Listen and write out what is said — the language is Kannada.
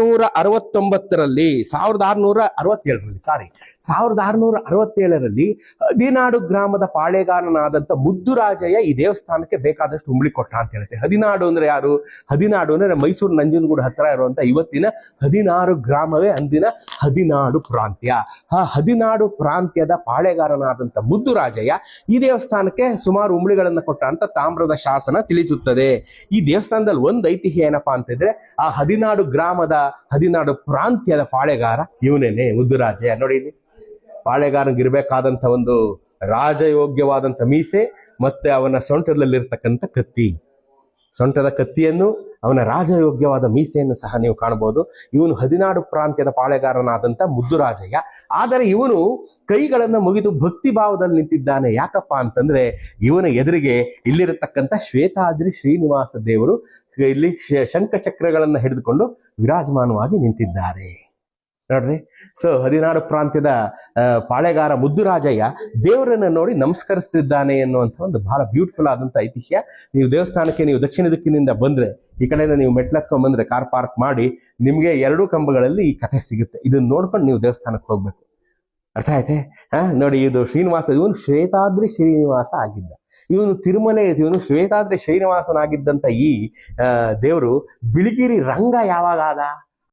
1967ರಲ್ಲಿ 1667ರಲ್ಲಿ ಹದಿನಾಡು ಗ್ರಾಮದ ಪಾಳೆಗಾರನಾದಂತ ಮುದ್ದುರಾಜಯ್ಯ ಈ ದೇವಸ್ಥಾನಕ್ಕೆ ಬೇಕಾದಷ್ಟು ಉಂಬಳಿ ಕೊಟ್ಟ ಅಂತ ಹೇಳುತ್ತೆ. ಹದಿನಾಡು ಅಂದ್ರೆ ಯಾರು? ಹದಿನಾಡು ಅಂದ್ರೆ ಮೈಸೂರು ನಂಜನಗೂಡು ಹತ್ರ ಇರುವಂತ ಇವತ್ತಿನ 16 ಗ್ರಾಮವೇ ಅಂದಿನ ಹದಿನಾಡು ಪ್ರಾಂತ್ಯ. ಆ ಹದಿನಾಡು ಪ್ರಾಂತ್ಯದ ಪಾಳೆಗಾರನಾದಂತ ಮುದ್ದುರಾಜಯ್ಯ ಈ ದೇವಸ್ಥಾನಕ್ಕೆ ಸುಮಾರು ಉಂಬಳಿಗಳನ್ನ ಕೊಟ್ಟ ಅಂತ ತಾಮ್ರದ ಶಾಸನ ತಿಳಿಸುತ್ತದೆ. ಈ ದೇವಸ್ಥಾನದಲ್ಲಿ ಒಂದು ಐತಿಹ್ಯ ಏನಪ್ಪಾ ಅಂತಿದ್ರೆ, ಆ ಹದಿನಾಡು ಗ್ರಾಮದ 16 ಪ್ರಾಂತ್ಯದ ಪಾಳೆಗಾರ ಇವನೇನೆ ಮುದ್ದುರಾಜಯ್ಯ. ನೋಡಿ, ಇಲ್ಲಿ ಪಾಳೆಗಾರನಿಗಿರ್ಬೇಕಾದಂತ ಒಂದು ರಾಜಯೋಗ್ಯವಾದಂತ ಮೀಸೆ ಮತ್ತೆ ಅವನ ಸೊಂಟದಲ್ಲಿರ್ತಕ್ಕಂಥ ಕತ್ತಿ, ಸೊಂಟದ ಕತ್ತಿಯನ್ನು, ಅವನ ರಾಜಯೋಗ್ಯವಾದ ಮೀಸೆಯನ್ನು ಸಹ ನೀವು ಕಾಣಬಹುದು. ಇವನು 16 ಪ್ರಾಂತ್ಯದ ಪಾಳೆಗಾರನಾದಂತ ಮುದ್ದುರಾಜಯ್ಯ. ಆದರೆ ಇವನು ಕೈಗಳನ್ನು ಮುಗಿದು ಭಕ್ತಿ ಭಾವದಲ್ಲಿ ನಿಂತಿದ್ದಾನೆ. ಯಾಕಪ್ಪ ಅಂತಂದ್ರೆ, ಇವನ ಎದುರಿಗೆ ಇಲ್ಲಿರತಕ್ಕಂಥ ಶ್ವೇತಾದ್ರಿ ಶ್ರೀನಿವಾಸ ದೇವರು ಇಲ್ಲಿ ಶಂಖಚಕ್ರಗಳನ್ನ ಹಿಡಿದುಕೊಂಡು ವಿರಾಜಮಾನವಾಗಿ ನಿಂತಿದ್ದಾರೆ. ನೋಡ್ರಿ, ಸೊ 16 ಪ್ರಾಂತ್ಯದ ಪಾಳೆಗಾರ ಮುದ್ದುರಾಜಯ್ಯ ದೇವರನ್ನ ನೋಡಿ ನಮಸ್ಕರಿಸ್ತಿದ್ದಾನೆ ಎನ್ನುವಂಥ ಒಂದು ಬಹಳ ಬ್ಯೂಟಿಫುಲ್ ಆದಂತ ಐತಿಹ್ಯ. ನೀವು ದೇವಸ್ಥಾನಕ್ಕೆ ನೀವು ದಕ್ಷಿಣ ದಿಕ್ಕಿನಿಂದ ಬಂದ್ರೆ, ಈ ಕಡೆಯಿಂದ ನೀವು ಮೆಟ್ಲತ್ಕೊಂಡ್ ಬಂದ್ರೆ, ಕಾರ್ ಪಾರ್ಕ್ ಮಾಡಿ, ನಿಮ್ಗೆ 2 ಕಂಬಗಳಲ್ಲಿ ಈ ಕಥೆ ಸಿಗುತ್ತೆ. ಇದನ್ನ ನೋಡ್ಕೊಂಡು ನೀವು ದೇವಸ್ಥಾನಕ್ಕೆ ಹೋಗ್ಬೇಕು. ಅರ್ಥ ಆಯ್ತೆ? ನೋಡಿ, ಇದು ಶ್ರೀನಿವಾಸ, ಇವನು ಶ್ವೇತಾದ್ರಿ ಶ್ರೀನಿವಾಸ ಆಗಿದ್ದ. ಇವನು ತಿರುಮಲೆ, ಇವನು ಶ್ವೇತಾದ್ರಿ ಶ್ರೀನಿವಾಸನಾಗಿದ್ದಂತ ಈ ದೇವರು ಬಿಳಿಗಿರಿ ರಂಗ ಯಾವಾಗ ಆದ?